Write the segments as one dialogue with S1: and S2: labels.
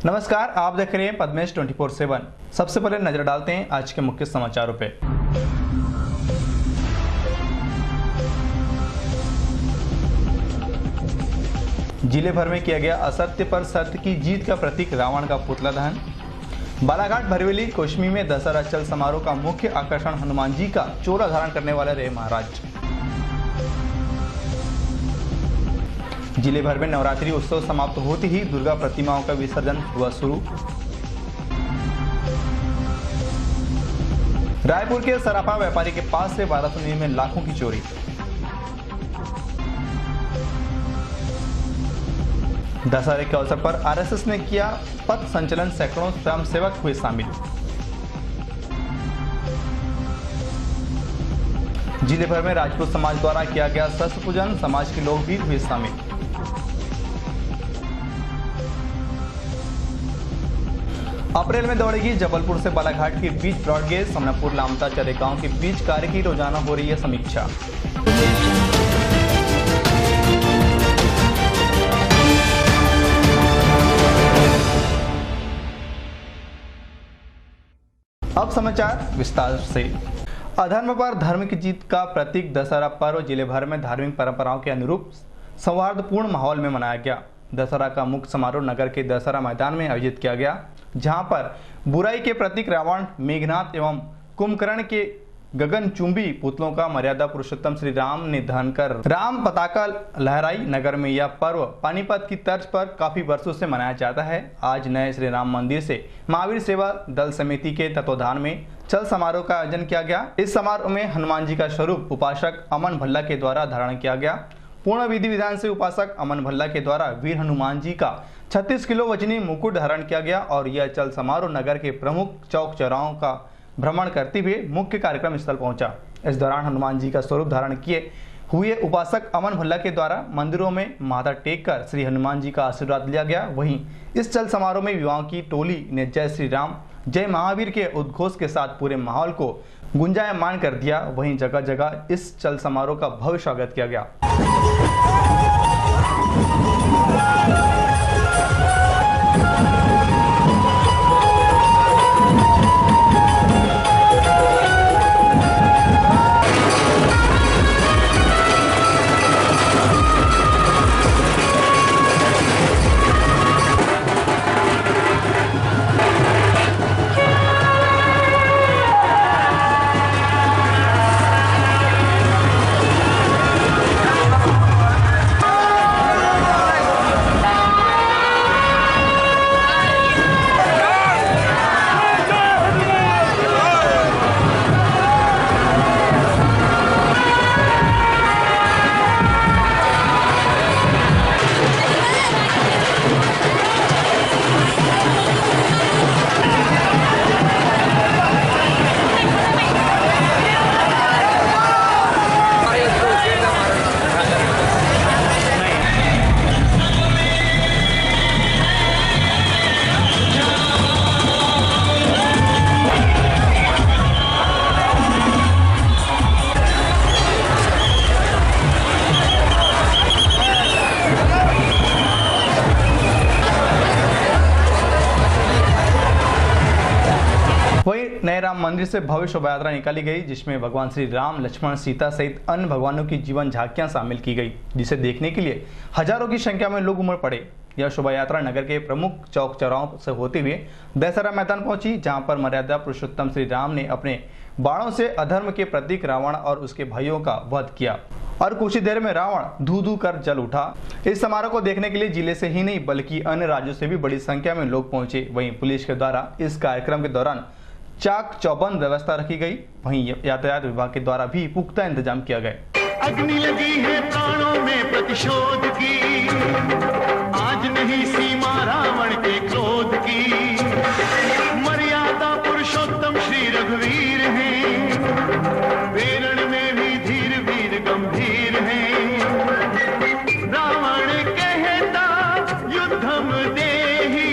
S1: नमस्कार, आप देख रहे हैं पद्मेश 24/7। सबसे पहले नजर डालते हैं आज के मुख्य समाचारों पे। जिले भर में किया गया असत्य पर सत्य की जीत का प्रतीक रावण का पुतला दहन। बालाघाट, भरवेली, कोशमी में दशहरा चल समारोह का मुख्य आकर्षण हनुमान जी का चोला धारण करने वाले रहे महाराज। जिले भर में नवरात्रि उत्सव समाप्त होते ही दुर्गा प्रतिमाओं का विसर्जन हुआ शुरू। रायपुर के सराफा व्यापारी के पास से 1200 में लाखों की चोरी। दशहरे के अवसर पर आरएसएस ने किया पथ संचलन, सैकड़ों स्वयंसेवक हुए शामिल। जिले भर में राजपूत समाज द्वारा किया गया शस्त्र पूजन, समाज के लोग भी हुए शामिल। अप्रैल में दौड़ेगी जबलपुर से बालाघाट के बीच ब्रॉडगेज, समनापुर लामता चरे गांव के बीच कार्य की रोजाना हो रही है समीक्षा। अब समाचार विस्तार से। अधर्म पर धर्म की जीत का प्रतीक दशहरा पर्व जिले भर में धार्मिक परंपराओं के अनुरूप सौहार्दपूर्ण माहौल में मनाया गया। दशहरा का मुख्य समारोह नगर के दशहरा मैदान में आयोजित किया गया, जहां पर बुराई के प्रतीक रावण, मेघनाथ एवं कुंभकर्ण के गगनचुंबी पुतलों का मर्यादा पुरुषोत्तम श्री राम ने दहन कर राम पताका लहराई। नगर में यह पर्व पानीपत की तर्ज पर काफी वर्षों से मनाया जाता है। आज नए श्री राम मंदिर से महावीर सेवा दल समिति के तत्वाधान में चल समारोह का आयोजन किया गया। इस समारोह में हनुमान जी का स्वरूप उपासक अमन भल्ला के द्वारा धारण किया गया। पूर्ण विधि विधान से उपासक अमन भल्ला के द्वारा वीर हनुमान जी का 36 किलो वजनी मुकुट धारण किया गया और यह चल समारोह नगर के प्रमुख चौक चौराहों का भ्रमण करते हुए मुख्य कार्यक्रम स्थल पहुंचा। इस दौरान हनुमान जी का स्वरूप धारण किए हुए उपासक अमन भल्ला के द्वारा मंदिरों में माथा टेक कर श्री हनुमान जी का आशीर्वाद लिया गया। वहीं इस चल समारोह में युवाओं की टोली ने जय श्री राम, जय महावीर के उद्घोष के साथ पूरे माहौल को गुंजायमान कर दिया। वहीं जगह जगह इस चल समारोह का भव्य स्वागत किया गया। नए राम मंदिर से भव्य शोभा यात्रा निकाली गई, जिसमें भगवान श्री राम, लक्ष्मण, सीता सहित अन्य भगवानों की जीवन झांकियां शामिल की गई, जिसे देखने के लिए हजारों की संख्या में लोग उमड़ पड़े। यह शोभा यात्रा नगर के प्रमुख चौक चौराहों से होते हुए दशहरा मैदान पहुंची, जहां पर मर्यादा पुरुषोत्तम श्री राम ने अपने बाणों से अधर्म के प्रतीक रावण और उसके भाइयों का वध किया और कुछ ही देर में रावण धू धू कर जल उठा। इस समारोह को देखने के लिए जिले से ही नहीं बल्कि अन्य राज्यों से भी बड़ी संख्या में लोग पहुंचे। वहीं पुलिस के द्वारा इस कार्यक्रम के दौरान चाक चौबंद व्यवस्था रखी गई। वहीं यातायात विभाग के द्वारा भी पुख्ता इंतजाम किया गया।
S2: अग्नि लगी है प्राणों में प्रतिशोध की, आज नहीं सीमा रावण के क्रोध की। मर्यादा पुरुषोत्तम श्री रघुवीर हैं, वेरण में भी धीर वीर गंभीर हैं। रावण कहता युद्धम देहि,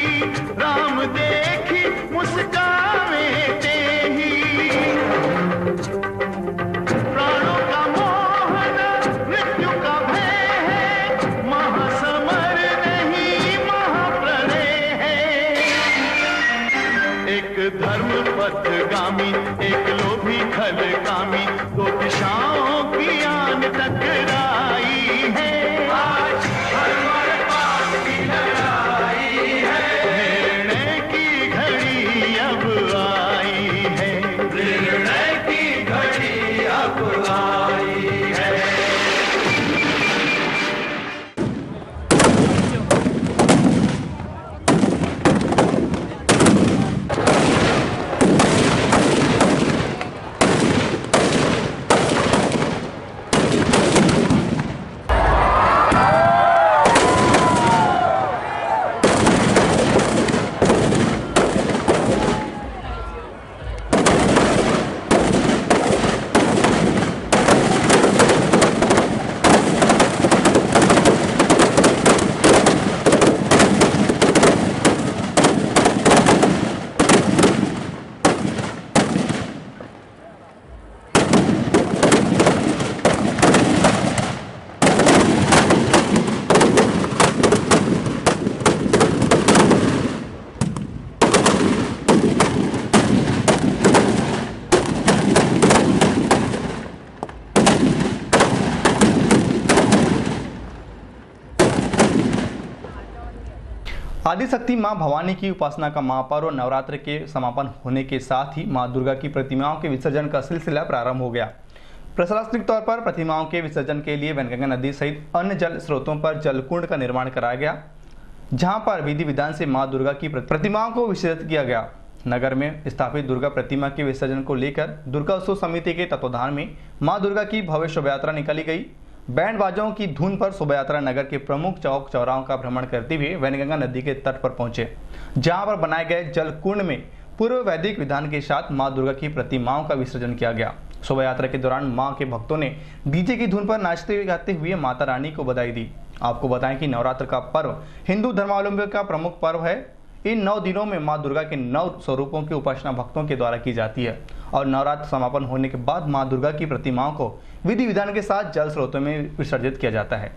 S2: राम देखी मुस्कावे तेहि। प्राणों का मोहन मृत्यु का भय है, महासमर
S1: आदिशक्ति मां भवानी की उपासना का महापर्व नवरात्र के समापन होने के साथ ही मां दुर्गा की प्रतिमाओं के विसर्जन का सिलसिला प्रारंभ हो गया। प्रशासनिक तौर पर प्रतिमाओं के विसर्जन के लिए वैनगंगा नदी सहित अन्य जल स्रोतों पर जलकुंड का निर्माण कराया गया, जहां पर विधि विधान से मां दुर्गा की प्रतिमाओं को विसर्जित किया गया। नगर में स्थापित दुर्गा प्रतिमा के विसर्जन को लेकर दुर्गा उत्सव समिति के तत्वाधान में मां दुर्गा की भव्य शोभा यात्रा निकाली गई। बैंड बाजों की धुन पर शोभा यात्रा नगर के प्रमुख चौक चौराहों का भ्रमण करते हुए वैनगंगा नदी के तट पर पहुंचे, जहां पर बनाए गए जलकुंड में पूर्व वैदिक विधान के साथ मां दुर्गा की प्रतिमाओं का विसर्जन किया गया। शोभा यात्रा के दौरान मां के भक्तों ने डीजे की धुन पर नाचते हुए गाते हुए माता रानी को बधाई दी। आपको बताएं कि नवरात्र का पर्व हिंदू धर्मावलंबियों का प्रमुख पर्व है। इन 9 दिनों में मां दुर्गा के 9 स्वरूपों की उपासना भक्तों के द्वारा की जाती है और नवरात्र समापन होने के बाद मां दुर्गा की प्रतिमाओं को विधि विधान के साथ जल स्रोतों में विसर्जित किया जाता है।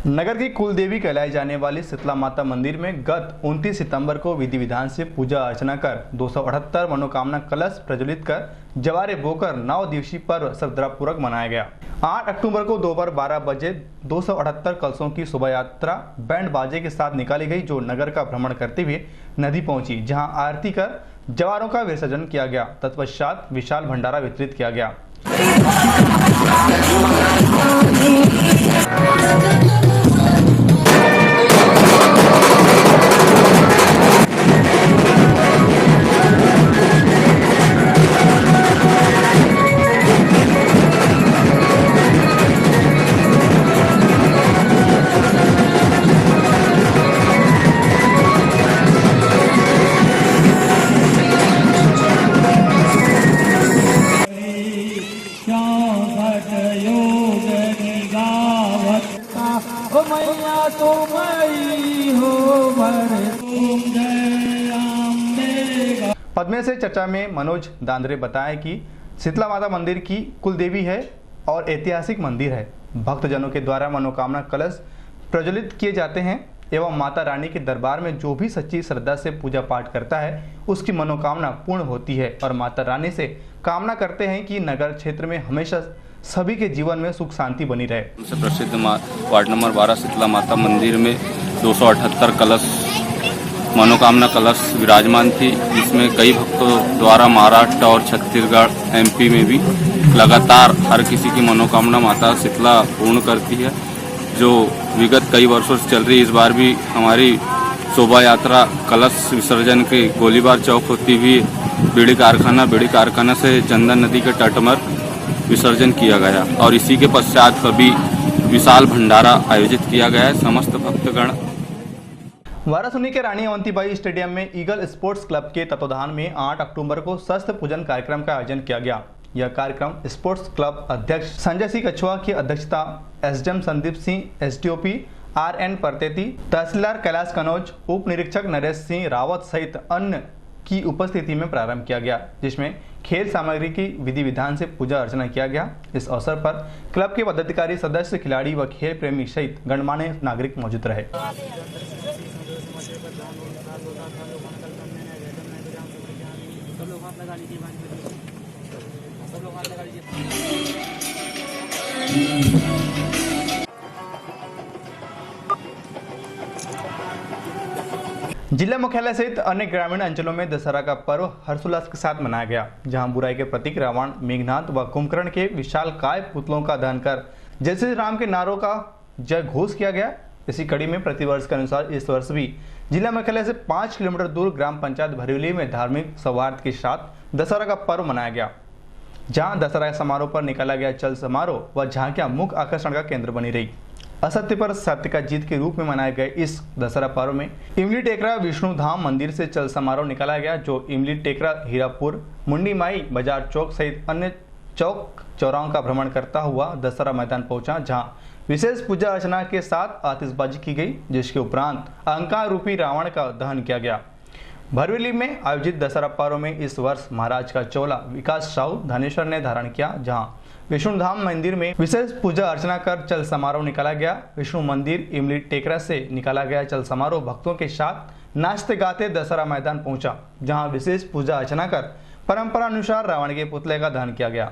S1: नगर की कुलदेवी कहलाई जाने वाली शीतला माता मंदिर में गत 29 सितंबर को विधि विधान से पूजा अर्चना कर 278 मनोकामना कलश प्रज्वलित कर जवारे बोकर 9 दिवसीय पर्व श्रद्धापूर्वक मनाया गया। 8 अक्टूबर को दोपहर 12 बजे 278 कलशों की शोभा यात्रा बैंड बाजे के साथ निकाली गई, जो नगर का भ्रमण करते हुए नदी पहुंची, जहां आरती कर जवारों का विसर्जन किया गया। तत्पश्चात विशाल भंडारा वितरित किया गया। पद्मे से चर्चा में मनोज दांद्रे बताया कि शीतला माता मंदिर की कुलदेवी है और ऐतिहासिक मंदिर है। भक्तजनों के द्वारा मनोकामना कलश प्रज्वलित किए जाते हैं एवं माता रानी के दरबार में जो भी सच्ची श्रद्धा से पूजा पाठ करता है उसकी मनोकामना पूर्ण होती है और माता रानी से कामना करते हैं कि नगर क्षेत्र में हमेशा सभी के जीवन में सुख शांति बनी रहे।
S3: सबसे प्रसिद्ध वार्ड नंबर 12 शीतला माता मंदिर में 278 कलश मनोकामना कलश विराजमान थी, जिसमें कई भक्तों द्वारा महाराष्ट्र और छत्तीसगढ़ MP में भी लगातार हर किसी की मनोकामना माता शीतला पूर्ण करती है, जो विगत कई वर्षों से चल रही। इस बार भी हमारी शोभा यात्रा कलश विसर्जन के गोलीबार चौक होती हुई बीड़ी कारखाना से चंदन नदी के तटमर विसर्जन किया गया और इसी के पश्चात कभी विशाल भंडारा आयोजित किया गया है। समस्त भक्तगण
S1: वाराणसी के रानी अवंतीबाई स्टेडियम में ईगल स्पोर्ट्स क्लब के तत्वाधान में 8 अक्टूबर को शस्त्र पूजन कार्यक्रम का आयोजन किया गया। यह कार्यक्रम स्पोर्ट्स क्लब अध्यक्ष संजय सिंह कछुआ की अध्यक्षता, SDM Sandeep Singh, SDOP RN Parteti, तहसीलदार कैलाश कनौज, उप निरीक्षक नरेश सिंह रावत सहित अन्य की उपस्थिति में प्रारंभ किया गया, जिसमें खेल सामग्री की विधि विधान से पूजा अर्चना किया गया। इस अवसर पर क्लब के पदाधिकारी, सदस्य, खिलाड़ी व खेल प्रेमी सहित गणमान्य नागरिक मौजूद रहे। जिला मुख्यालय सहित अन्य ग्रामीण अंचलों में दशहरा का पर्व हर्षोल्लास के साथ मनाया गया, जहां बुराई के प्रतीक रावण, मेघनाथ व कुंभकर्ण के विशाल काय पुतलों का दहन कर जय श्री राम के नारों का जय घोष किया गया। इसी कड़ी में प्रतिवर्ष के अनुसार इस वर्ष भी जिला मुख्यालय से 5 किलोमीटर दूर ग्राम पंचायत भरिवली में धार्मिक सौहार्द के साथ दशहरा का पर्व मनाया गया, जहां दशहरा समारोह पर निकाला गया चल समारोह व झांकियां मुख्य आकर्षण का केंद्र बनी रही। असत्य पर सत्य का जीत के रूप में मनाए गए इस दशहरा पर्व में इमली टेकरा विष्णु धाम मंदिर से चल समारोह निकाला गया, जो इमली टेकरा हीरापुर मुंडी माई बाजार चौक सहित अन्य चौक चौराहों का भ्रमण करता हुआ दशहरा मैदान पहुंचा, जहां विशेष पूजा अर्चना के साथ आतिशबाजी की गई, जिसके उपरांत अहंकार रूपी रावण का दहन किया गया। भरवेली में आयोजित दशहरा पर्व में इस वर्ष महाराज का चोला विकास साहू धनेश्वर ने धारण किया, जहां विष्णु धाम मंदिर में विशेष पूजा अर्चना कर चल समारोह निकाला गया। विष्णु मंदिर इमली टेकरा से निकाला गया चल समारोह भक्तों के साथ नाचते गाते दशहरा मैदान पहुंचा, जहां विशेष पूजा अर्चना कर परंपरा अनुसार रावण के पुतले का दहन किया गया।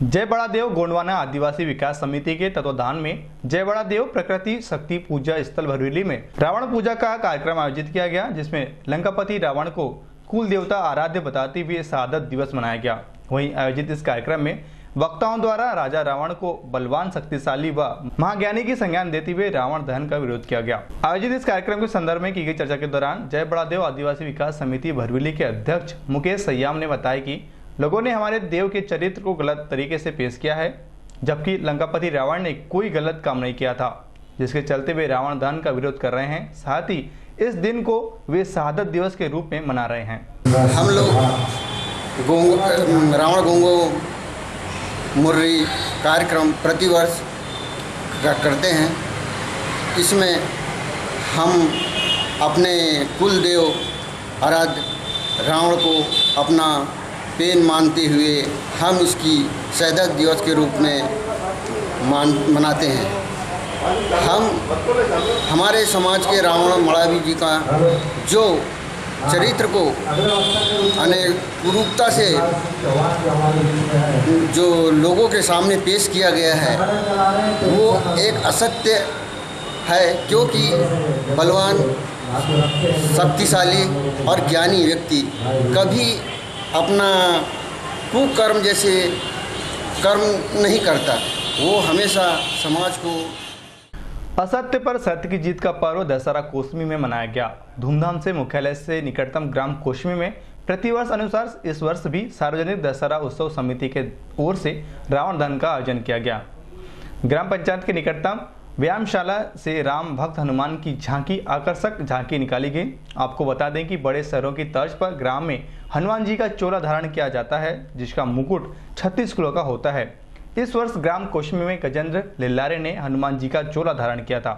S1: जय बड़ा देव गोंडवाना आदिवासी विकास समिति के तत्वाधान में जय बड़ा देव प्रकृति शक्ति पूजा स्थल भरवेली में रावण पूजा का कार्यक्रम आयोजित किया गया, जिसमें लंकापति रावण को कुल देवता आराध्य बताते हुए शहादत दिवस मनाया गया। वहीं आयोजित इस कार्यक्रम में वक्ताओं द्वारा राजा रावण को बलवान, शक्तिशाली व महाज्ञानी की संज्ञान देते हुए रावण दहन का विरोध किया गया। आयोजित इस कार्यक्रम के संदर्भ में की गई चर्चा के दौरान जय बड़ा देव आदिवासी विकास समिति भरवेली के अध्यक्ष मुकेश सयाम ने बताया कि लोगों ने हमारे देव के चरित्र को गलत तरीके से पेश किया है, जबकि लंकापति रावण ने कोई गलत काम नहीं किया था, जिसके चलते वे रावण दहन का विरोध कर रहे हैं। साथ ही इस दिन को वे शहादत दिवस के रूप में मना रहे हैं।
S4: हम लोग रावण गोंगो मुर्री कार्यक्रम प्रतिवर्ष करते हैं। इसमें हम अपने कुल देव आराध्य रावण को अपना पेन मानते हुए हम इसकी शहादत दिवस के रूप में मनाते हैं। हम हमारे समाज के रावण मड़ावी जी का जो चरित्र को अनेक कुरूपता से जो लोगों के सामने पेश किया गया है वो एक असत्य है, क्योंकि बलवान, शक्तिशाली और ज्ञानी व्यक्ति कभी अपना कुकर्म जैसे कर्म नहीं करता, वो हमेशा समाज को।
S1: असत्य पर सत्य की जीत का पर्व दशहरा कोसमी में मनाया गया। धूमधाम से मुख्यालय से निकटतम ग्राम कोसमी में प्रतिवर्ष अनुसार इस वर्ष भी सार्वजनिक दशहरा उत्सव समिति के ओर से रावण दहन का आयोजन किया गया। ग्राम पंचायत के निकटतम व्यायामशाला से राम भक्त हनुमान की झांकी आकर्षक झांकी निकाली गई। आपको बता दें कि बड़े शहरों की तर्ज पर ग्राम में हनुमान जी का चोला धारण किया जाता है, जिसका मुकुट 36 किलो का होता है। इस वर्ष ग्राम कोसमी में गजेंद्र लिल्लारे ने हनुमान जी का चोला धारण किया था,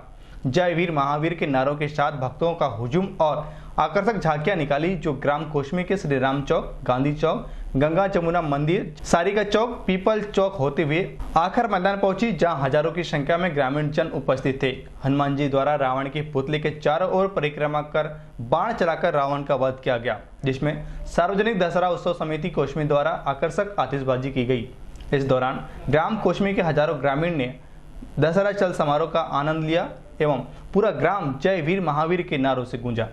S1: जय वीर महावीर के नारों के साथ भक्तों का हुजूम और आकर्षक झांकियां निकाली, जो ग्राम कोशमी के श्री राम चौक, गांधी चौक, गंगा जमुना मंदिर, सारिका चौक, पीपल चौक होते हुए आखिर मैदान पहुंची, जहां हजारों की संख्या में ग्रामीण जन उपस्थित थे। हनुमान जी द्वारा रावण के पुतले के चारों ओर परिक्रमा कर बाण चलाकर रावण का वध किया गया, जिसमें सार्वजनिक दशहरा उत्सव समिति कोशमी द्वारा आकर्षक आतिशबाजी की गई। इस दौरान ग्राम कोशमी के हजारों ग्रामीण ने दशहरा चल समारोह का आनंद लिया एवं पूरा ग्राम जय वीर महावीर के नारों से गूंजा।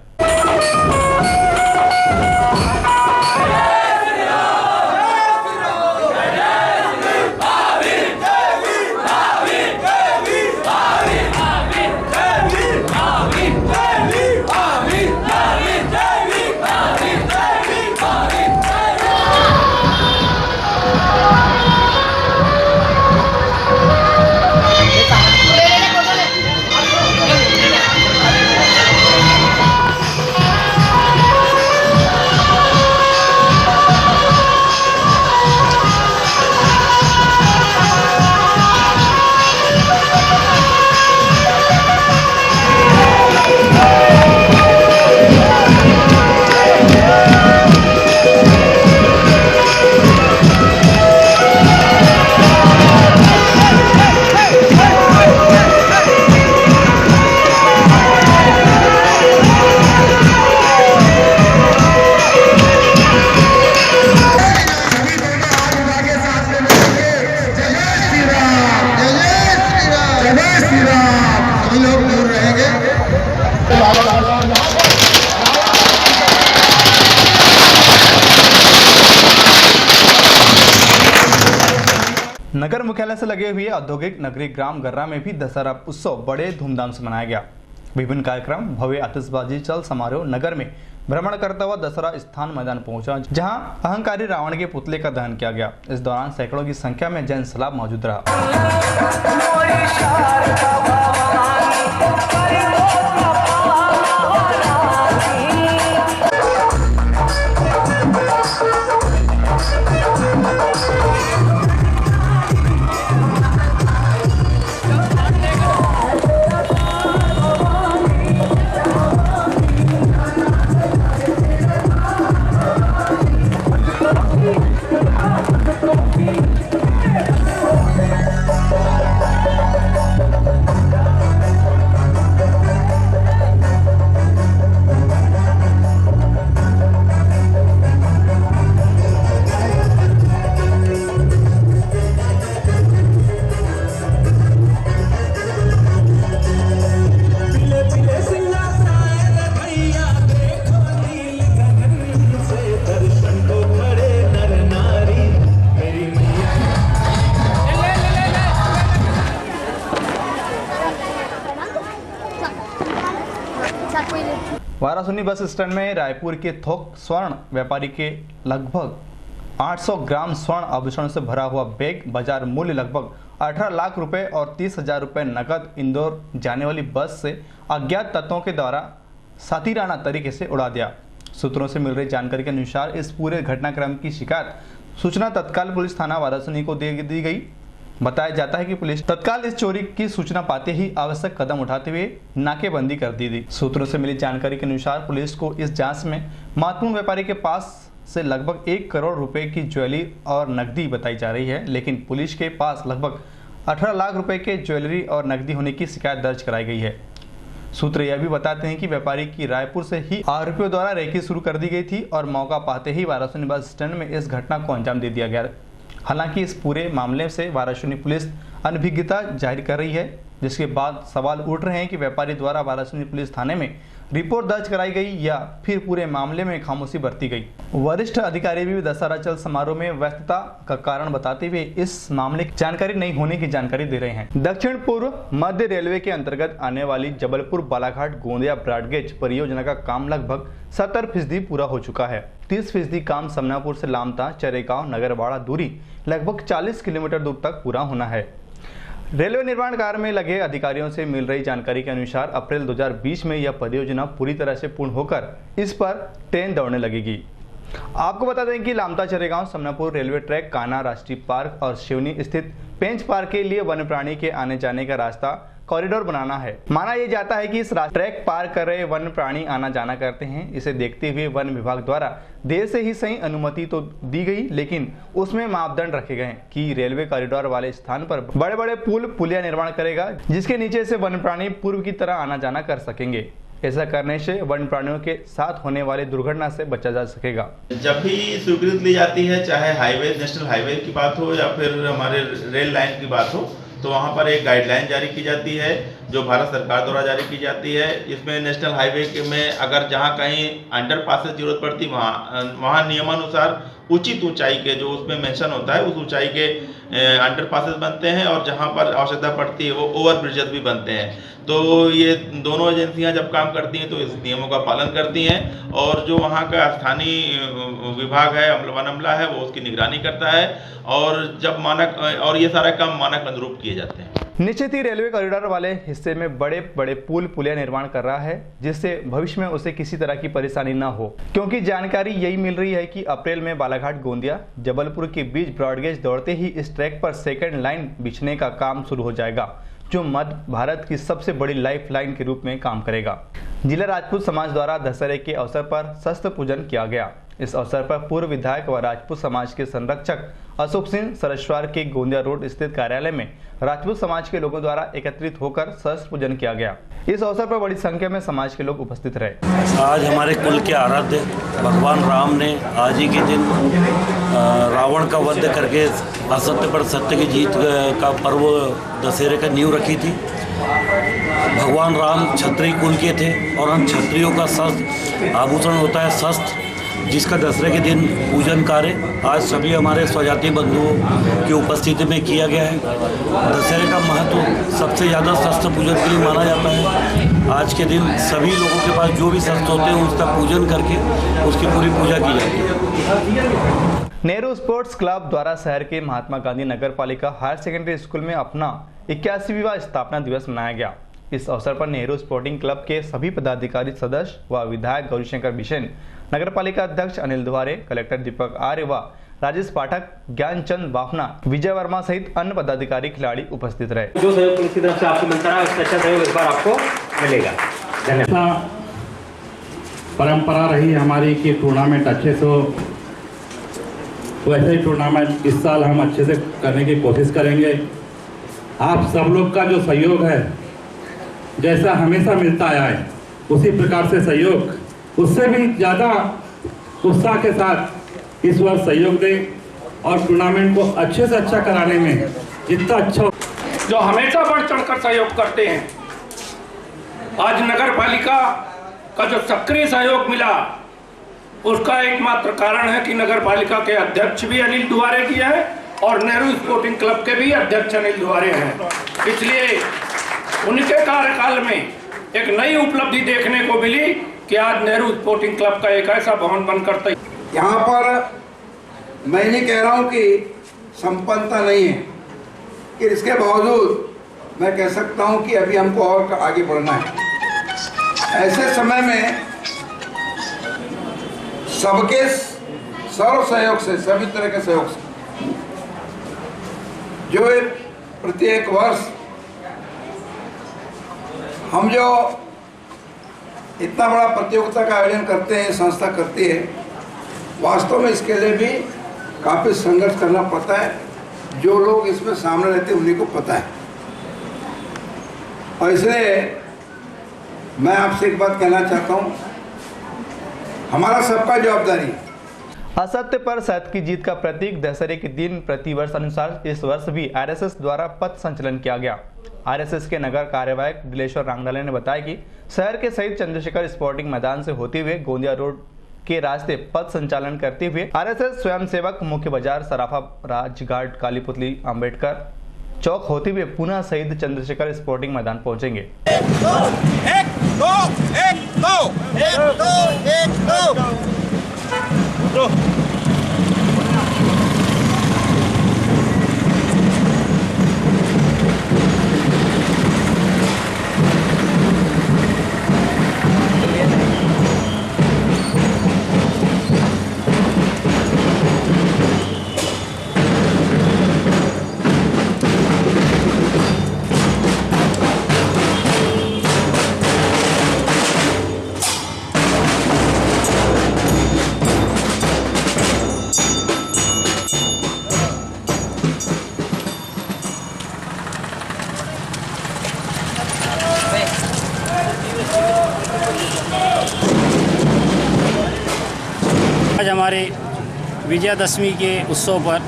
S1: नगर मुख्यालय से लगे हुए औद्योगिक नगरी ग्राम गर्रा में भी दशहरा उत्सव बड़े धूमधाम से मनाया गया। विभिन्न कार्यक्रम, भव्य आतिशबाजी चल समारोह नगर में भ्रमण करता हुआ दशहरा स्थान मैदान पहुंचा, जहां अहंकारी रावण के पुतले का दहन किया गया। इस दौरान सैकड़ों की संख्या में जन सैलाब मौजूद रहा। वाराणसी बस स्टैंड में रायपुर के थोक स्वर्ण व्यापारी के लगभग 800 ग्राम स्वर्ण आभूषण से भरा हुआ बैग बाजार मूल्य लगभग 18 लाख रुपए और 30,000 रुपए नकद इंदौर जाने वाली बस से अज्ञात तत्वों के द्वारा साथीराना तरीके से उड़ा दिया। सूत्रों से मिल रही जानकारी के अनुसार इस पूरे घटनाक्रम की शिकायत सूचना तत्काल पुलिस थाना वाराणसी को दे दी गई। बताया जाता है कि पुलिस तत्काल इस चोरी की सूचना पाते ही आवश्यक कदम उठाते हुए नाकेबंदी कर दी थी। सूत्रों से मिली जानकारी के अनुसार पुलिस को इस जांच में महत्वपूर्ण व्यापारी के पास से लगभग 1 करोड़ रुपए की ज्वेलरी और नकदी बताई जा रही है, लेकिन पुलिस के पास लगभग 18 लाख रुपए के ज्वेलरी और नकदी होने की शिकायत दर्ज कराई गई है। सूत्र यह भी बताते हैं कि व्यापारी की रायपुर से ही आरोपियों द्वारा रेकी शुरू कर दी गई थी और मौका पाते ही वाराणसी बस स्टैंड में इस घटना को अंजाम दे दिया गया। हालांकि इस पूरे मामले से वाराणसी पुलिस अनभिज्ञता जाहिर कर रही है, जिसके बाद सवाल उठ रहे हैं कि व्यापारी द्वारा वाराणसी पुलिस थाने में रिपोर्ट दर्ज कराई गई या फिर पूरे मामले में खामोशी बरती गई। वरिष्ठ अधिकारी भी दशहरा चल समारोह में व्यस्तता का कारण बताते हुए इस मामले की जानकारी नहीं होने की जानकारी दे रहे हैं। दक्षिण पूर्व मध्य रेलवे के अंतर्गत आने वाली जबलपुर बालाघाट गोंदिया ब्रॉडगेज परियोजना का काम लगभग 70% पूरा हो चुका है। 30% काम समनापुर से लामता चरेगांव नगरवाड़ा दूरी लगभग 40 किलोमीटर दूर तक पूरा होना है। रेलवे निर्माण कार्य में लगे अधिकारियों से मिल रही जानकारी के अनुसार अप्रैल 2020 में यह परियोजना पूरी तरह से पूर्ण होकर इस पर ट्रेन दौड़ने लगेगी। आपको बता दें कि लामता चरेगांव समनापुर रेलवे ट्रैक, कान्हा राष्ट्रीय पार्क और शिवनी स्थित पेंच पार्क के लिए वन्य प्राणी के आने जाने का रास्ता कॉरिडोर बनाना है। माना यह जाता है कि इस ट्रैक पार कर रहे वन्य प्राणी आना जाना करते हैं। इसे देखते हुए वन विभाग द्वारा देर से ही सही अनुमति तो दी गई, लेकिन उसमें मापदंड रखे गए कि रेलवे कॉरिडोर वाले स्थान पर बड़े बड़े पुलिया निर्माण करेगा, जिसके नीचे से वन्य प्राणी पूर्व की तरह आना जाना कर सकेंगे। ऐसा करने से वन्य प्राणियों के साथ होने वाली दुर्घटना से बचा जा सकेगा।
S5: जब भी स्वीकृति ली जाती है, चाहे हाईवे, नेशनल हाईवे की बात हो या फिर हमारे रेल लाइन की बात हो, तो वहाँ पर एक गाइडलाइन जारी की जाती है जो भारत सरकार द्वारा जारी की जाती है। इसमें नेशनल हाईवे में अगर जहाँ कहीं अंडरपास की जरूरत पड़ती वहाँ नियमानुसार उचित ऊंचाई के जो उसमें मेंशन होता है उस ऊंचाई के अंडरपासेस बनते हैं, और जहाँ पर आवश्यकता पड़ती है वो ओवर ब्रिजेस भी बनते हैं। तो ये दोनों एजेंसियां जब काम करती हैं तो इस नियमों का पालन करती हैं, और जो वहाँ का स्थानीय विभाग है, वन अमला है, वो उसकी निगरानी करता है, और जब मानक, और ये सारे काम मानक अनुरूप किए जाते हैं।
S1: निश्चित ही रेलवे कॉरिडोर वाले हिस्से में बड़े बड़े पुलिया निर्माण कर रहा है, जिससे भविष्य में उसे किसी तरह की परेशानी न हो, क्योंकि जानकारी यही मिल रही है कि अप्रैल में बालाघाट गोंदिया जबलपुर के बीच ब्रॉडगेज दौड़ते ही इस ट्रैक पर सेकंड लाइन बिछने का काम शुरू हो जाएगा, जो मध्य भारत की सबसे बड़ी लाइफ लाइन के रूप में काम करेगा। जिला राजपूत समाज द्वारा दशहरे के अवसर पर शस्त्र पूजन किया गया। इस अवसर पर पूर्व विधायक व राजपूत समाज के संरक्षक अशोक सिंह सरस्वार के गोंदिया रोड स्थित कार्यालय में राजपूत समाज के लोगों द्वारा एकत्रित होकर शस्त्र पूजन किया गया। इस अवसर पर बड़ी संख्या में समाज के लोग उपस्थित रहे।
S6: आज हमारे कुल के आराध्य भगवान राम ने आज ही के दिन रावण का वध करके असत्य पर सत्य की जीत का पर्व दशहरे का नींव रखी थी। भगवान राम क्षत्रिय कुल के थे, और हम क्षत्रियों का शस्त्र आभूषण होता है शस्त्र, जिसका दशहरे के दिन पूजन कार्य आज सभी हमारे स्वजाति बंधुओं की उपस्थिति में किया गया है। दशहरे का महत्व सबसे ज़्यादा शस्त्र पूजन के लिए माना जाता है। आज के दिन सभी लोगों के पास जो भी शस्त्र होते हैं उसका पूजन करके उसकी पूरी पूजा की जाती है।
S1: नेहरू स्पोर्ट्स क्लब द्वारा शहर के महात्मा गांधी नगर पालिका हायर सेकेंडरी स्कूल में अपना 81वां स्थापना दिवस मनाया गया। इस अवसर पर नेहरू स्पोर्टिंग क्लब के सभी पदाधिकारी सदस्य व विधायक गौरीशंकर बिसेन, नगर पालिका अध्यक्ष अनिल दुआरे, कलेक्टर दीपक आर्य व राजेश पाठक, ज्ञानचंद बाफना, विजय वर्मा सहित अन्य पदाधिकारी खिलाड़ी उपस्थित रहे।
S7: जो सहयोग पुलिस की तरफ से आपको मिलता है उसका अच्छा सहयोग इस बार आपको मिलेगा। धन्यवाद।
S8: परंपरा रही हमारी कि टूर्नामेंट अच्छे से हो, वैसे ही टूर्नामेंट इस साल हम अच्छे से करने की कोशिश करेंगे। आप सब लोग का जो सहयोग है, जैसा हमेशा मिलता आया है, उसी प्रकार से सहयोग, उससे भी ज़्यादा उत्साह के साथ इस वर्ष सहयोग दें और टूर्नामेंट को अच्छे से अच्छा कराने में जितना अच्छा
S9: जो हमेशा बढ़ चढ़कर सहयोग करते हैं। आज नगर पालिका का जो सक्रिय सहयोग मिला उसका एकमात्र कारण है कि नगर पालिका के अध्यक्ष भी अनिल दुआरे जी हैं और नेहरू स्पोर्टिंग क्लब के भी अध्यक्ष अनिल दुआरे हैं। इसलिए उनके कार्यकाल में एक नई उपलब्धि देखने को मिली कि आज नेहरू स्पोर्टिंग क्लब का एक ऐसा भवन बनकर
S10: यहाँ पर मैं नहीं कह रहा हूँ कि संपन्नता नहीं है, कि इसके बावजूद मैं कह सकता हूँ कि अभी हमको और आगे बढ़ना है। ऐसे समय में सबके सर्व सहयोग से, सभी तरह के सहयोग से, जो प्रत्येक वर्ष हम जो इतना बड़ा प्रतियोगिता का आयोजन करते हैं, संस्था करती है, वास्तव में इसके लिए भी काफ़ी संघर्ष करना पड़ता है। जो लोग इसमें सामने रहते हैं उन्हीं को पता है। और इसलिए मैं आपसे एक बात कहना चाहता हूँ, हमारा सबका जवाबदारी है।
S1: असत्य पर सत्य की जीत का प्रतीक दशहरे के दिन प्रतिवर्ष अनुसार इस वर्ष भी आरएसएस द्वारा पथ संचलन किया गया। आरएसएस के नगर कार्यवाहक दिलेश्वर रांगडाले ने बताया कि शहर के शहीद चंद्रशेखर स्पोर्टिंग मैदान से होते हुए गोंदिया रोड के रास्ते पथ संचालन करते हुए आरएसएस स्वयंसेवक मुख्य बाजार, सराफा, राजघाट, कालीपुतली, अंबेडकर चौक होते हुए पुनः शहीद चंद्रशेखर स्पोर्टिंग मैदान पहुंचेंगे।
S11: हमारे विजयादशमी के उत्सव पर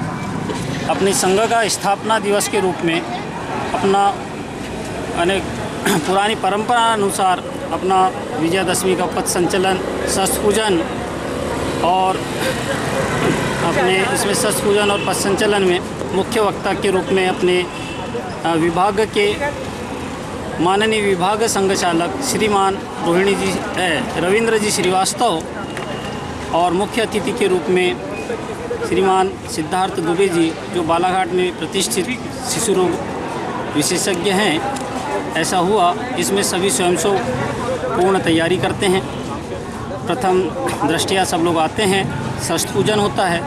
S11: अपनी संघ का स्थापना दिवस के रूप में अपना अनेक पुरानी परंपरा अनुसार अपना विजयादशमी का पथ संचलन, शस्त्र पूजन और अपने इसमें शस्त्र पूजन और पथ संचलन में मुख्य वक्ता के रूप में अपने विभाग के माननीय विभाग संघ चालक श्रीमान रविंद्र जी श्रीवास्तव और मुख्य अतिथि के रूप में श्रीमान सिद्धार्थ दुबे जी, जो बालाघाट में प्रतिष्ठित शिशु रोग विशेषज्ञ हैं, ऐसा हुआ। इसमें सभी स्वयं से पूर्ण तैयारी करते हैं। प्रथम दृष्टया सब लोग आते हैं, शस्त्र पूजन होता है।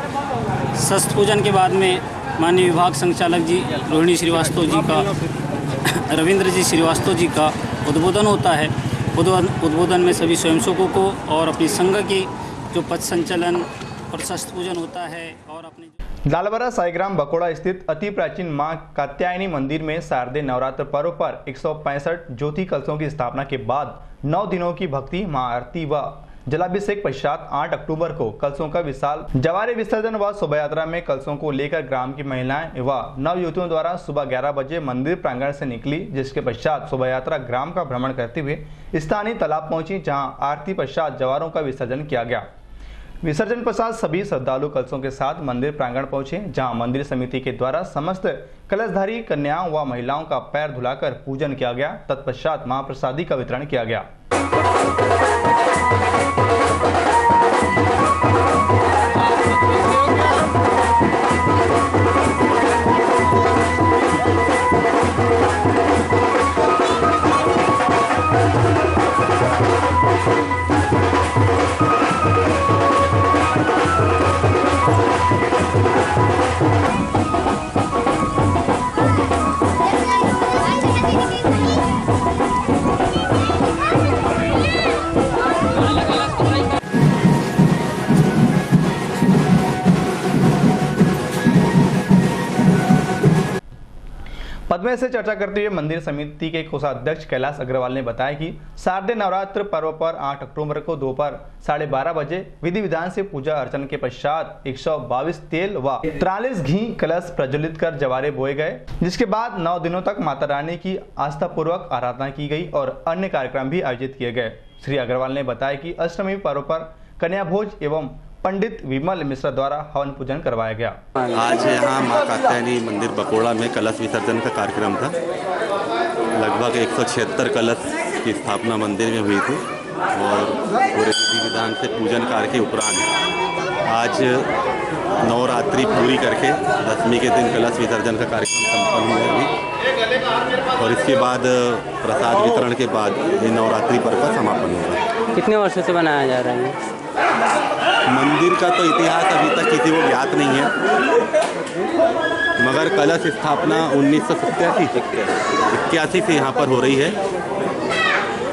S11: शस्त्र पूजन के बाद में माननीय विभाग संचालक जी रोहिणी श्रीवास्तव जी का, रविंद्र जी श्रीवास्तव जी का उद्बोधन होता है। उद्बोधन में सभी स्वयंसेवकों को और अपनी संघ की जो पथ संचलन और शस्त्र पूजन होता है और अपने
S1: लालबरा साईग्राम बकोड़ा स्थित अति प्राचीन मां कात्यायनी मंदिर में शारदीय नवरात्र पर्व पर 165 ज्योति कलशों की स्थापना के बाद 9 दिनों की भक्ति महाआरती व जलाभिषेक पश्चात 8 अक्टूबर को कलशों का विशाल जवारे विसर्जन व शोभा यात्रा में कलशों को लेकर ग्राम की महिलाएं व नवयुवतियों द्वारा सुबह 11 बजे मंदिर प्रांगण से निकली, जिसके पश्चात शोभा यात्रा ग्राम का भ्रमण करते हुए स्थानीय तालाब पहुंची, जहां आरती पश्चात जवारों का विसर्जन किया गया। विसर्जन पश्चात सभी श्रद्धालु कलशों के साथ मंदिर प्रांगण पहुंचे, जहां मंदिर समिति के द्वारा समस्त कलशधारी कन्याओं व महिलाओं का पैर धुलाकर पूजन किया गया। तत्पश्चात महाप्रसादी का वितरण किया गया। पद्मे से चर्चा करते हुए मंदिर समिति के कोषाध्यक्ष कैलाश अग्रवाल ने बताया कि शारदीय नवरात्र पर्व पर 8 अक्टूबर को दोपहर 12:30 बजे विधि विधान से पूजा अर्चन के पश्चात 122 तेल व 43 घी कलश प्रज्वलित कर जवारे बोए गए, जिसके बाद 9 दिनों तक माता रानी की आस्था पूर्वक आराधना की गई और अन्य कार्यक्रम भी आयोजित किए गए। श्री अग्रवाल ने बताया कि अष्टमी पर्व पर कन्या भोज एवं पंडित विमल मिश्रा द्वारा हवन पूजन करवाया गया।
S12: आज यहाँ मां कात्यायनी मंदिर बकोड़ा में कलश विसर्जन का कार्यक्रम था। लगभग 176 कलश की स्थापना मंदिर में हुई थी और पूरे विधि विधान से पूजन कार्य के उपरांत आज नवरात्रि पूरी करके दशमी के दिन कलश विसर्जन का कार्यक्रम संपन्न हुआ और इसके बाद प्रसाद वितरण के बाद ये नवरात्रि पर्व का समापन होगा।
S13: कितने वर्षों से बनाया जा रहा है?
S12: मंदिर का तो इतिहास अभी तक किसी को ज्ञात नहीं है, मगर कलश स्थापना 1987 से यहाँ पर हो रही है।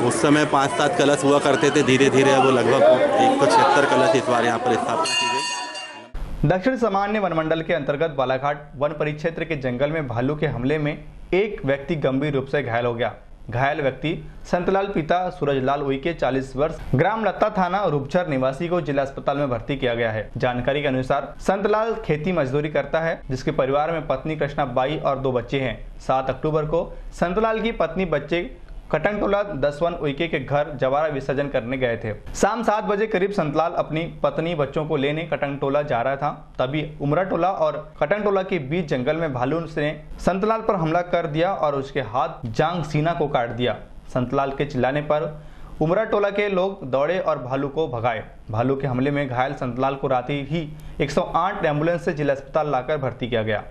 S12: उस समय 5-7 कलश हुआ करते थे, धीरे धीरे वो लगभग 176 कलश इस बार यहाँ पर स्थापना की गई।
S1: दक्षिण सामान्य वनमंडल के अंतर्गत बालाघाट वन परिक्षेत्र के जंगल में भालू के हमले में एक व्यक्ति गंभीर रूप से घायल हो गया। घायल व्यक्ति संतलाल पिता सूरजलाल उइके 40 वर्ष ग्राम लत्ता थाना रूपचर निवासी को जिला अस्पताल में भर्ती किया गया है। जानकारी के अनुसार संतलाल खेती मजदूरी करता है, जिसके परिवार में पत्नी कृष्णा बाई और 2 बच्चे हैं। 7 अक्टूबर को संतलाल की पत्नी बच्चे कटंगटोला दसवन उइके के घर जवारा विसर्जन करने गए थे। शाम 7 बजे करीब संतलाल अपनी पत्नी बच्चों को लेने कटंगटोला जा रहा था, तभी उमराटोला और कटंगटोला के बीच जंगल में भालू ने संतलाल पर हमला कर दिया और उसके हाथ जांग सीना को काट दिया। संतलाल के चिल्लाने पर उमराटोला के लोग दौड़े और भालू को भगाए। भालू के हमले में घायल संतलाल को रात ही 108 एम्बुलेंस से जिला अस्पताल लाकर भर्ती किया गया।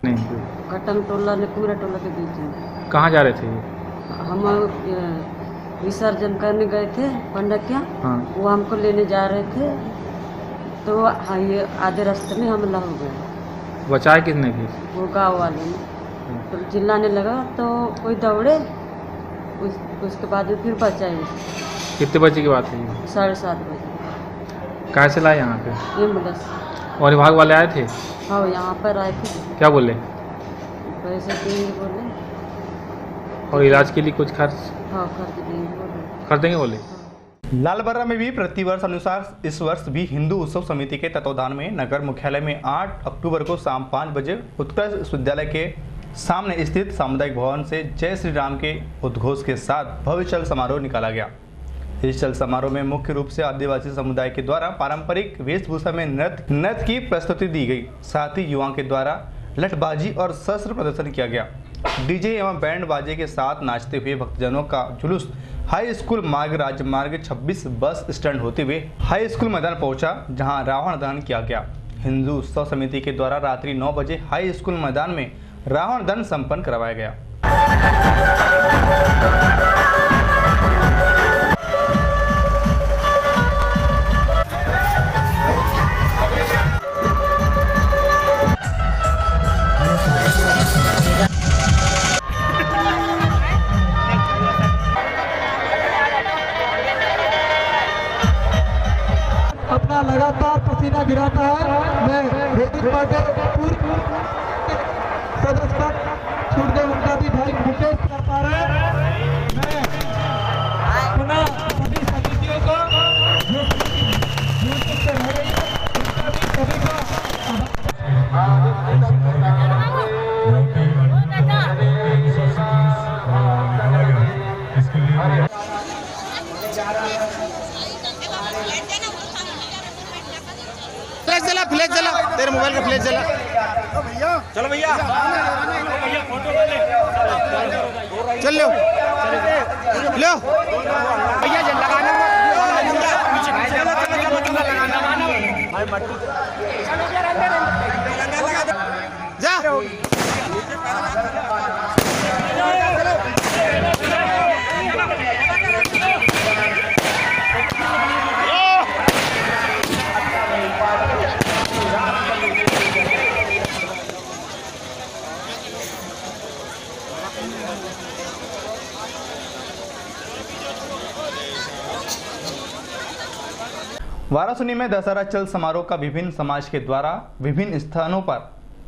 S13: कटंगटोला ने उमराटोला के बीच में।
S14: कहाँ जा रहे थे?
S13: हम विसर्जन करने गए थे पंडित क्या, वो हमको लेने जा रहे थे, तो हाँ ये आधे रास्ते में हमला हो गया।
S14: बचाया किसने की?
S13: वो गाँव वाले ने, तो चिल्लाने लगा तो कोई दौड़े, उसके बाद फिर बचाए।
S14: कितने बजे की बात है?
S13: 7:30 बजे।
S14: कैसे लाए यहाँ पे?
S13: एम्बुलेंस।
S14: और विभाग वाले आए थे?
S13: हाँ यहाँ पर आए थे।
S14: क्या बोले?
S13: पैसे देंगे बोले।
S14: और इलाज के लिए कुछ खर्च?
S13: हाँ खर्च देंगे बोले।
S14: कर देंगे बोले।
S1: लालबर्रा में भी प्रतिवर्ष अनुसार इस वर्ष भी हिंदू उत्सव समिति के तत्वाधान में नगर मुख्यालय में 8 अक्टूबर को शाम 5 बजे उत्कर्ष विश्वविद्यालय के सामने स्थित सामुदायिक भवन से जय श्री राम के उद्घोष के साथ भव्य चल समारोह निकाला गया। इस चल समारोह में मुख्य रूप से आदिवासी समुदाय के द्वारा पारंपरिक वेशभूषा में नृत्य की प्रस्तुति दी गई। साथ ही युवाओं के द्वारा लठबाजी और शस्त्र प्रदर्शन किया गया। डीजे एवं बैंड बाजे के साथ नाचते हुए भक्तजनों का जुलूस हाई स्कूल मार्ग राजमार्ग 26 बस स्टैंड होते हुए हाई स्कूल मैदान पहुंचा, जहां रावण दहन किया गया। हिंदू उत्सव समिति के द्वारा रात्रि 9 बजे हाई स्कूल मैदान में रावण दहन संपन्न करवाया गया।
S15: अपना लगातार पसीना गिराता है। मैं वैदिक पार्टी पूर्व सदस्य पर छूट दे उनका भी भाई मुकेश कर पा रहे हैं। मैं पुनः सभी समितियों को जो से रह रही है उनका भी सभी को
S16: फ्लैश जला तेरे मोबाइल का फ्लैश जला। चलो भैया चल लो लो भैया लगाना जा।
S1: वाराणसी में दशहरा चल समारोह का विभिन्न समाज के द्वारा विभिन्न स्थानों पर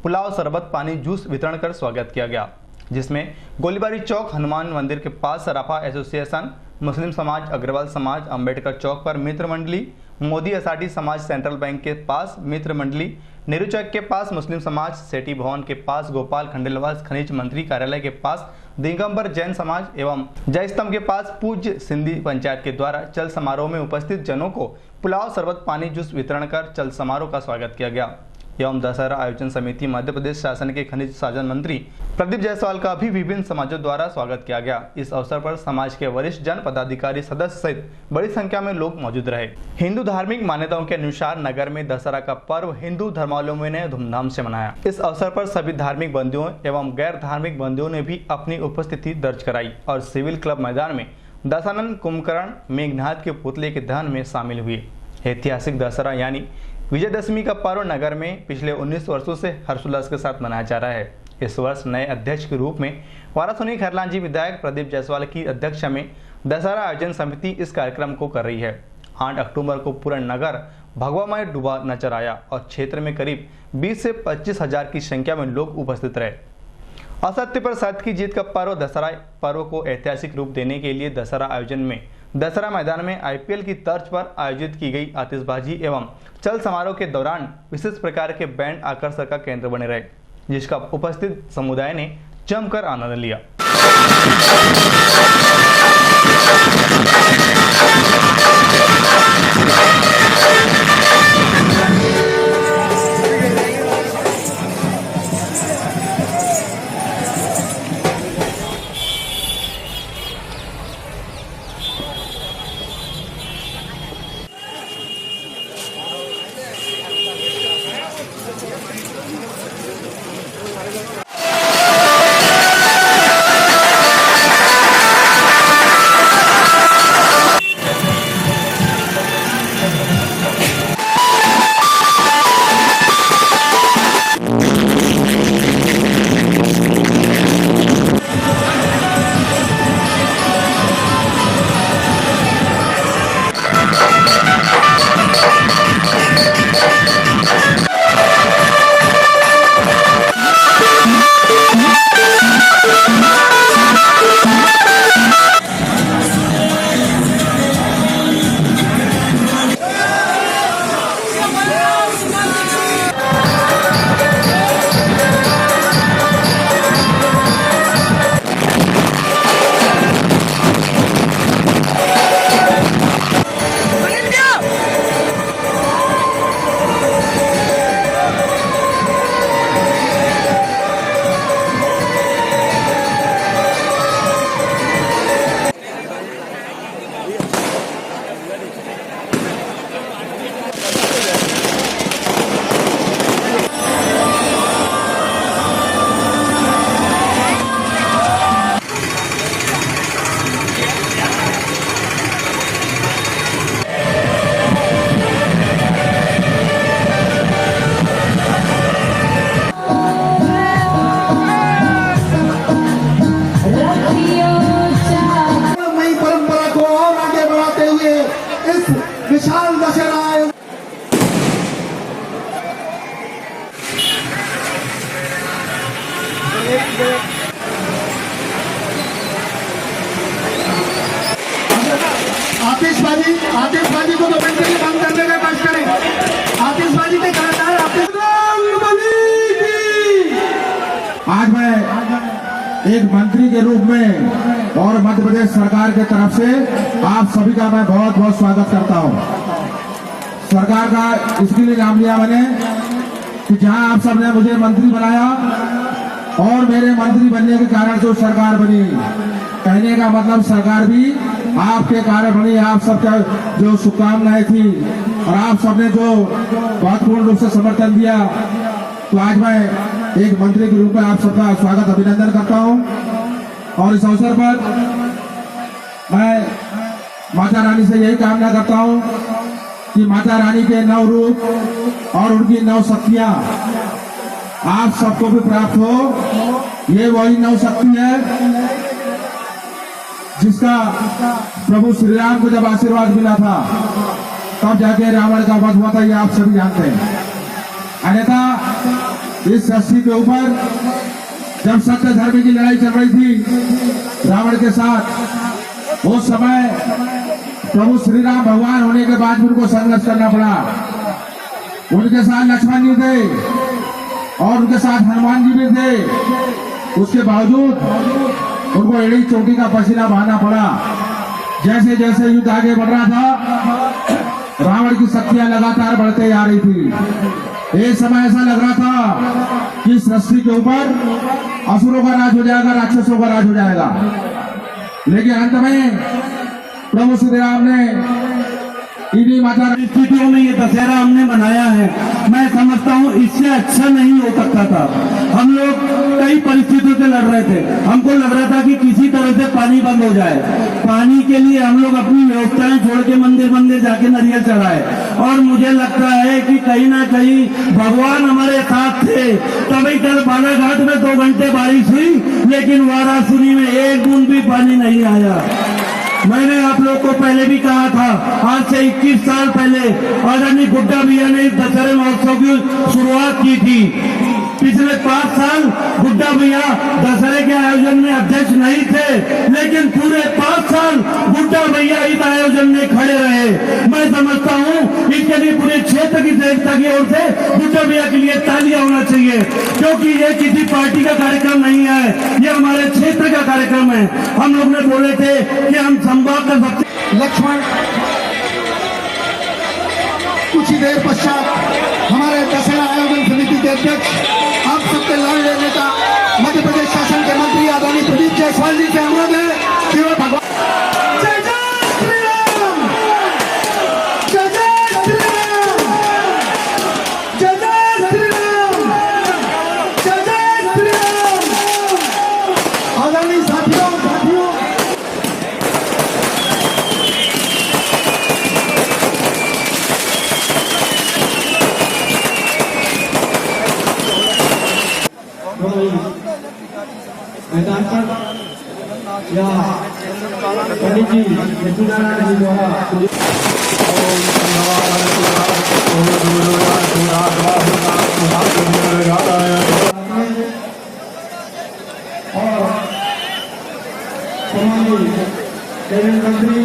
S1: पुलाव, शरबत, पानी, जूस वितरण कर स्वागत किया गया, जिसमें गोलीबारी चौक हनुमान मंदिर के पास सराफा एसोसिएशन, मुस्लिम समाज, अग्रवाल समाज, अंबेडकर चौक पर मित्र मंडली, मोदी एसआरटी समाज, सेंट्रल बैंक के पास मित्र मंडली, नेहरू चौक के पास मुस्लिम समाज, सेठी भवन के पास गोपाल खंडेलवाल खनिज मंत्री कार्यालय के पास दिगंबर जैन समाज एवं जय स्तंभ के पास पूज्य सिंधी पंचायत के द्वारा चल समारोह में उपस्थित जनों को पुलाव, शरबत, पानी, जूस वितरण कर चल समारोह का स्वागत किया गया। एवं दशहरा आयोजन समिति मध्य प्रदेश शासन के खनिज साधन मंत्री प्रदीप जायसवाल का भी विभिन्न समाजों द्वारा स्वागत किया गया। इस अवसर पर समाज के वरिष्ठ जन, पदाधिकारी, सदस्य सहित बड़ी संख्या में लोग मौजूद रहे। हिंदू धार्मिक मान्यताओं के अनुसार नगर में दशहरा का पर्व हिंदू धर्मावलंबियों ने धूमधाम से मनाया। इस अवसर पर सभी धार्मिक बंदियों एवं गैर धार्मिक बंदियों ने भी अपनी उपस्थिति दर्ज कराई और सिविल क्लब मैदान में दशानन कुंभकर्ण मेघनाथ के पुतले के दहन में शामिल हुए। ऐतिहासिक दशहरा यानी विजयदशमी का पर्व नगर में पिछले 19 वर्षों से हर्षोल्लास के साथ मनाया जा रहा है। इस वर्ष नए अध्यक्ष के रूप में वाराणसी खैरलांजी विधायक प्रदीप जायसवाल की अध्यक्षता में दशहरा आयोजन समिति इस कार्यक्रम को कर रही है। 8 अक्टूबर को पूरा नगर भगवामय डूबा नजर आया और क्षेत्र में करीब 20 से 25 हजार की संख्या में लोग उपस्थित रहे। असत्य पर सत्य की जीत का पर्व दशहरा पर्व को ऐतिहासिक रूप देने के लिए दशहरा आयोजन में दशहरा मैदान में आईपीएल की तर्ज पर आयोजित की गई आतिशबाजी एवं चल समारोह के दौरान विशेष प्रकार के बैंड आकर्षण का केंद्र बने रहे, जिसका उपस्थित समुदाय ने जमकर आनंद लिया।
S15: एक मंत्री के रूप में और मध्य प्रदेश सरकार के तरफ से आप सभी का मैं बहुत बहुत स्वागत करता हूं। सरकार का इसके लिए नाम लिया मैंने कि जहां आप सबने मुझे मंत्री बनाया और मेरे मंत्री बनने के कारण जो सरकार बनी, कहने का मतलब सरकार भी आपके कारण बनी, आप सबका जो शुभकामनाएं थी और आप सबने जो महत्वपूर्ण रूप से समर्थन दिया, तो आज मैं एक मंत्री के रूप में आप सबका स्वागत अभिनंदन करता हूं। और इस अवसर पर मैं माता रानी से यही कामना करता हूं कि माता रानी के 9 रूप और उनकी 9 शक्तियां आप सबको भी प्राप्त हो। ये वही 9 शक्ति है जिसका प्रभु श्री राम को जब आशीर्वाद मिला था तब जाके रावण का वध हुआ था, ये आप सभी जानते हैं। अन्यथा इस सृष्टि के ऊपर जब सत्य धर्म की लड़ाई चल रही थी रावण के साथ, उस समय प्रभु श्री राम भगवान होने के बाद भी उनको संघर्ष करना पड़ा। उनके साथ लक्ष्मण जी थे और उनके साथ हनुमान जी भी थे, उसके बावजूद उनको एड़ी चोटी का पसीना बहाना पड़ा। जैसे जैसे युद्ध आगे बढ़ रहा था, रावण की शक्तियां लगातार बढ़ते जा रही थी। एक समय ऐसा लग रहा था कि सृष्टि के ऊपर असुरों का राज हो जाएगा, राक्षसों का राज हो जाएगा, लेकिन अंत में प्रभु श्री राम ने इन्हीं माता
S17: स्थितियों में ये दशहरा हमने मनाया है। मैं समझता हूँ इससे अच्छा नहीं हो सकता था। हम लोग कई परिस्थितियों से लड़ रहे थे, हमको लग रहा था कि किसी तरह से पानी बंद हो जाए। पानी के लिए हम लोग अपनी व्यवस्थाएं छोड़ के मंदिर मंदिर जाके नारियल चढ़ाए, और मुझे लगता है कि कहीं ना कहीं भगवान हमारे साथ थे, तभी कल बालाघाट में 2 घंटे बारिश हुई, लेकिन वाराणसी में एक बूंद भी पानी नहीं आया। मैंने आप लोग को पहले भी कहा था, आज से 21 साल पहले आदरणीय गुड्डा भैया ने इस दशहरे महोत्सव की शुरुआत की थी। पिछले 5 साल गुड्डा भैया दशहरे के आयोजन में अध्यक्ष नहीं थे, लेकिन पूरे 5 साल गुड्डा भैया इस आयोजन में खड़े रहे। मैं समझता हूँ इसके लिए पूरे क्षेत्र की जनता की ओर से गुड्डा भैया के लिए तालियां होना चाहिए, क्योंकि ये किसी पार्टी का कार्यक्रम नहीं है, ये हमारे क्षेत्र का कार्यक्रम है। हम लोग ने बोले थे कि हम संवाद कर सकते।
S15: लक्ष्मण कुछ ही देर पश्चात हमारे दशहरा आयोजन समिति के अध्यक्ष, आप सबके लाडले नेता, मध्य प्रदेश शासन के मंत्री आदरणीय प्रदीप जायसवाल जी से अनुरोध है कि वे भगवान जय जय श्री राम, जय जय श्री राम, जय जय श्री राम, जय जय श्री राम। आदरणीय साथियों मैदान पर या पंडित जी लक्ष्मीनारायण जी द्वारा और कैबिनेट मंत्री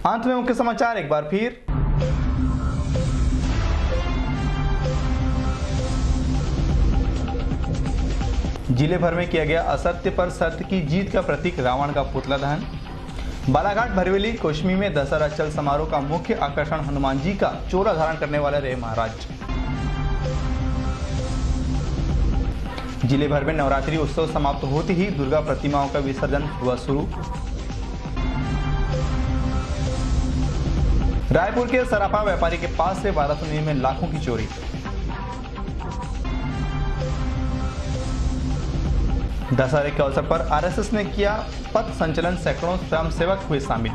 S1: अंत में मुख्य समाचार एक बार फिर। जिले भर में किया गया असत्य पर सत्य की जीत का प्रतीक रावण का पुतला दहन। बालाघाट, भरवेली, कोशमी में दशहरा चल समारोह का मुख्य आकर्षण हनुमान जी का चोला धारण करने वाले रहे महाराज। जिले भर में नवरात्रि उत्सव समाप्त होते ही दुर्गा प्रतिमाओं का विसर्जन हुआ शुरू। रायपुर के सराफा व्यापारी के पास से 1209 में लाखों की चोरी। दशहरे के अवसर पर आरएसएस ने किया पथ संचलन, सैकड़ों स्वयंसेवक हुए शामिल।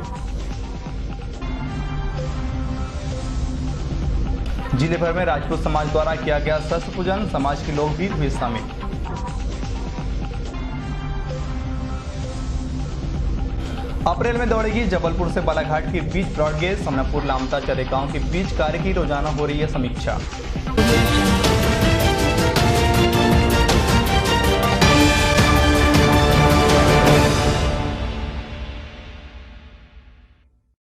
S1: जिले भर में राजपूत समाज द्वारा किया गया शस्त्र पूजन, समाज के लोग भी हुए शामिल। अप्रैल में दौड़ेगी जबलपुर से बालाघाट के बीच ब्रॉडगेज, समनापुर लामता चरे गांव के बीच कार्य की रोजाना हो रही है समीक्षा।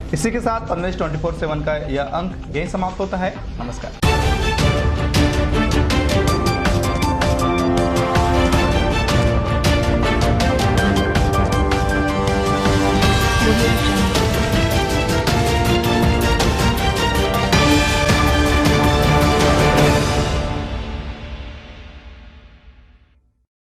S1: इसी के साथ 24/7 का यह अंक यही समाप्त होता है। नमस्कार।